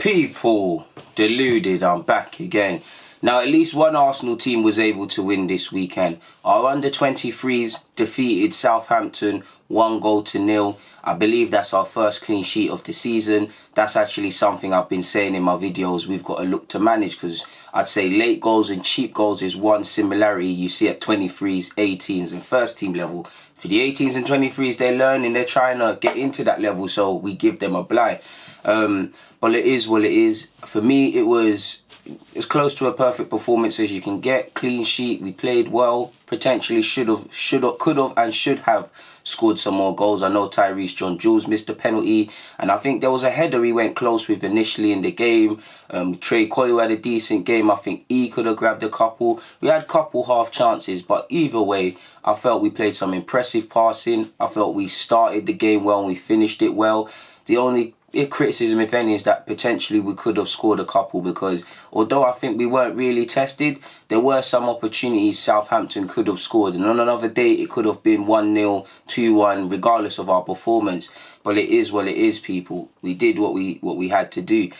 People, deluded, I'm back again. Now, at least one Arsenal team was able to win this weekend. Our under-23's defeated Southampton 1-0. I believe that's our first clean sheet of the season. That's actually something I've been saying in my videos we've got to look to manage, because I'd say late goals and cheap goals is one similarity you see at 23's, 18's and first team level. For the 18's and 23's, they're learning, they're trying to get into that level, so we give them a blight. But it is what it is. For me, it was as close to a perfect performance as you can get. Clean sheet, we played well. Potentially could have and should have scored some more goals. I know John-Jules missed a penalty, and I think there was a header he went close with initially in the game. Trey Coyle had a decent game. I think he could have grabbed a couple. We had a couple half chances, but either way, I felt we played some impressive passing. I felt we started the game well and we finished it well. The only criticism, if any, is that potentially we could have scored a couple, because although I think we weren't really tested, there were some opportunities Southampton could have scored, and on another day it could have been 1-0, 2-1, regardless of our performance. But it is what it is, people. We did what we had to do.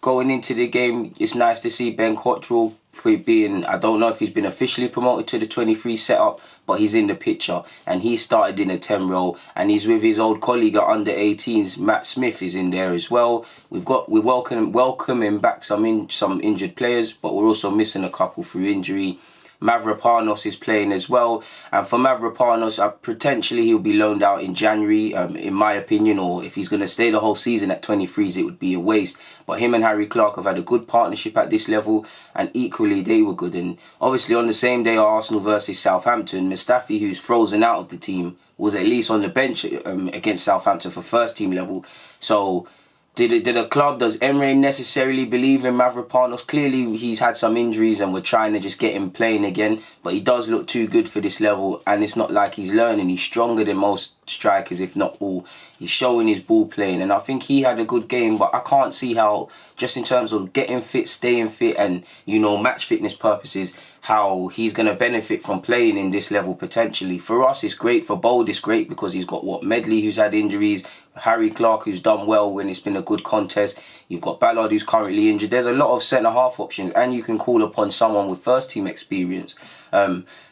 Going into the game, it's nice to see Ben Cottrell being, I don't know if he's been officially promoted to the 23 setup, but he's in the picture, and he started in a 10 role, and he's with his old colleague at under 18s. Matt Smith is in there as well. We're welcoming back some injured players, but we're also missing a couple through injury. MAVORPANOS is playing as well, and for MAVORPANOS, potentially he'll be loaned out in January, in my opinion, or if he's going to stay the whole season at 23's, it would be a waste. But him and Harry Clark have had a good partnership at this level, and equally they were good. And obviously on the same day, Arsenal versus Southampton, Mustafi, who's frozen out of the team, was at least on the bench against Southampton for first team level. So does Emery necessarily believe in MAVORPANOS? Clearly he's had some injuries and we're trying to just get him playing again, but he does look too good for this level, and it's not like he's learning. He's stronger than most strikers, if not all. He's showing his ball playing, and I think he had a good game, but I can't see how, just in terms of getting fit, staying fit, and match fitness purposes, how he's going to benefit from playing in this level potentially. For us, it's great. For Bold, it's great because he's got Medley, who's had injuries, Harry Clark, who's done well when it's been a good contest. You've got Ballard, who's currently injured. There's a lot of centre-half options, and you can call upon someone with first-team experience.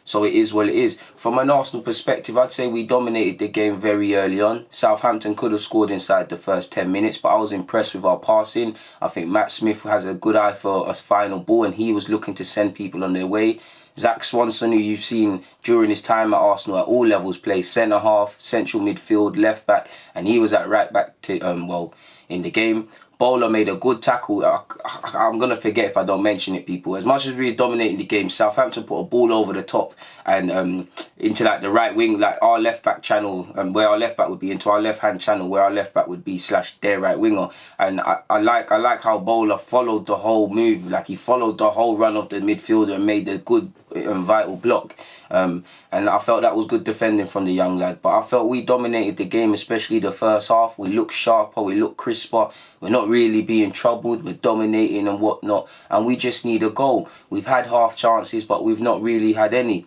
So it is what it is. From an Arsenal perspective, I'd say we dominated the game very early on. Southampton could have scored inside the first 10 minutes, but I was impressed with our passing. I think Matt Smith has a good eye for a final ball, and he was looking to send people on their way. Zach Swanson, who you've seen during his time at Arsenal at all levels, play centre-half, central midfield, left-back, and he was at right-back in the game. Bowler made a good tackle. I'm going to forget if I don't mention it, people. As much as we were dominating the game, Southampton put a ball over the top and into the right wing, like our left back channel, where our left back would be, into our left hand channel where our left back would be / their right winger. And I like how Bowler followed the whole move. Like, he followed the whole run of the midfielder and made a good and vital block. And I felt that was good defending from the young lad. But I felt we dominated the game, especially the first half. We looked sharper, we looked crisper. We're not really being troubled. We're dominating and whatnot. And we just need a goal. We've had half chances, but we've not really had any.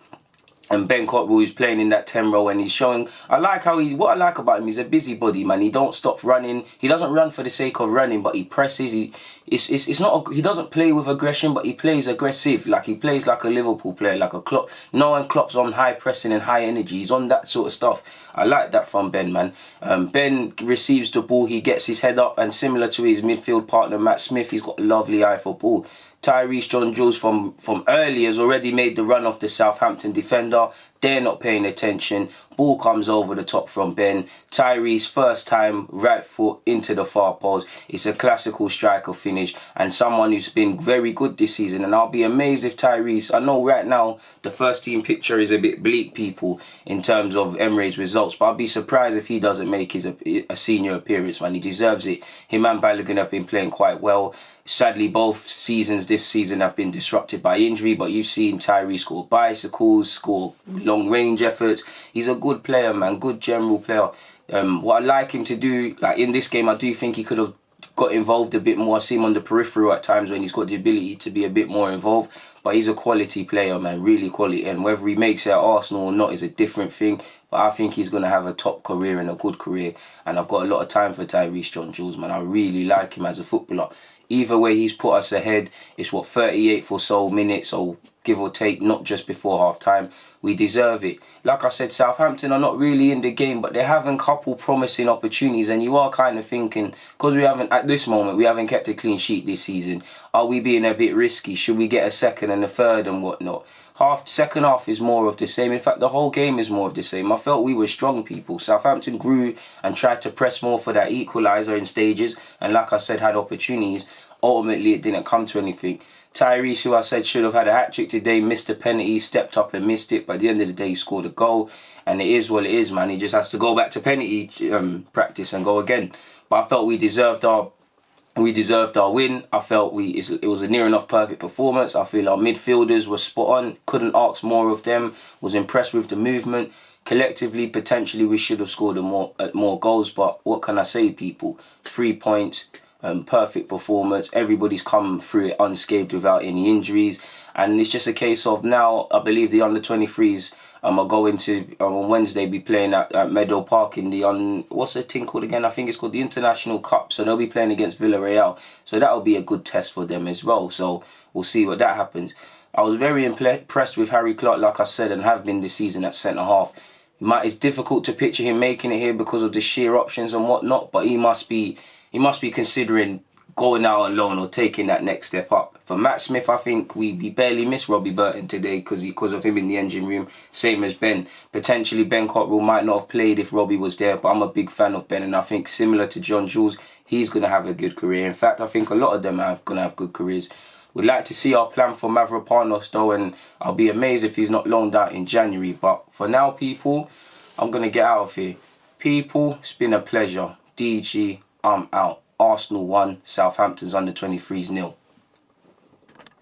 And Ben Cottrell is playing in that 10 role, and he's showing. What I like about him, he's a busybody, man. He don't stop running. He doesn't run for the sake of running, but he presses. He doesn't play with aggression, but he plays aggressive. Like, he plays like a Liverpool player, like a Klopp. No one Klopp's on high pressing and high energy. He's on that sort of stuff. I like that from Ben, man. Ben receives the ball, he gets his head up, and similar to his midfield partner Matt Smith, he's got a lovely eye for ball. John-Jules from early has already made the run off the Southampton defender. They're not paying attention. Ball comes over the top from Ben. Tyrese, first time, right foot into the far post. It's a classical striker finish, and someone who's been very good this season. And I'll be amazed if Tyrese, I know right now the first team picture is a bit bleak, people, in terms of Emery's results, but I'll be surprised if he doesn't make a senior appearance, man. He deserves it. Him and Balogun have been playing quite well. Sadly, both seasons this season have been disrupted by injury, but you've seen Tyrese score bicycles, score long-range efforts. He's a good player, man, good general player. What I like him to do, like in this game, I do think he could have got involved a bit more. I see him on the peripheral at times when he's got the ability to be a bit more involved. But he's a quality player, man, really quality. And whether he makes it at Arsenal or not is a different thing. But I think he's going to have a top career and a good career. And I've got a lot of time for Tyrese John-Jules, man. I really like him as a footballer. Either way he's put us ahead, it's 38th or so minutes, or give or take, not just before half time. We deserve it. Like I said, Southampton are not really in the game, but they're having a couple promising opportunities, and you are kind of thinking, because we haven't, at this moment, we haven't kept a clean sheet this season, are we being a bit risky? Should we get a second and a third and whatnot? Second half is more of the same. In fact, the whole game is more of the same. I felt we were strong, people. Southampton grew and tried to press more for that equaliser in stages, and like I said, had opportunities. Ultimately, it didn't come to anything. Tyrese, who I said should have had a hat-trick today, missed a penalty, stepped up and missed it. But at the end of the day, he scored a goal. And it is what it is, man. He just has to go back to penalty practice and go again. But I felt we deserved our win. I felt it was a near enough perfect performance. I feel our midfielders were spot on. Couldn't ask more of them. Was impressed with the movement. Collectively, potentially, we should have scored more goals. But what can I say, people? 3 points. Perfect performance. Everybody's come through it unscathed without any injuries, and it's just a case of now. I believe the under 23's are going to on Wednesday be playing at Meadow Park in the what's the thing called again? I think it's called the International Cup. So they'll be playing against Villarreal. So that'll be a good test for them as well. So we'll see what that happens. I was very impressed with Harry Clark, like I said, and have been this season at centre half. It's difficult to picture him making it here because of the sheer options and whatnot, but he must be considering going out on loan or taking that next step up. For Matt Smith, I think we barely missed Robbie Burton today because of him in the engine room. Same as Ben. Potentially Ben Cottrell might not have played if Robbie was there, but I'm a big fan of Ben, and I think similar to John-Jules, he's going to have a good career. In fact, I think a lot of them are going to have good careers. We'd like to see our plan for MAVORPANOS though, and I'll be amazed if he's not loaned out in January. But for now, people, I'm going to get out of here. People, it's been a pleasure. DG, I'm out. Arsenal 1, Southampton's under 23's 0.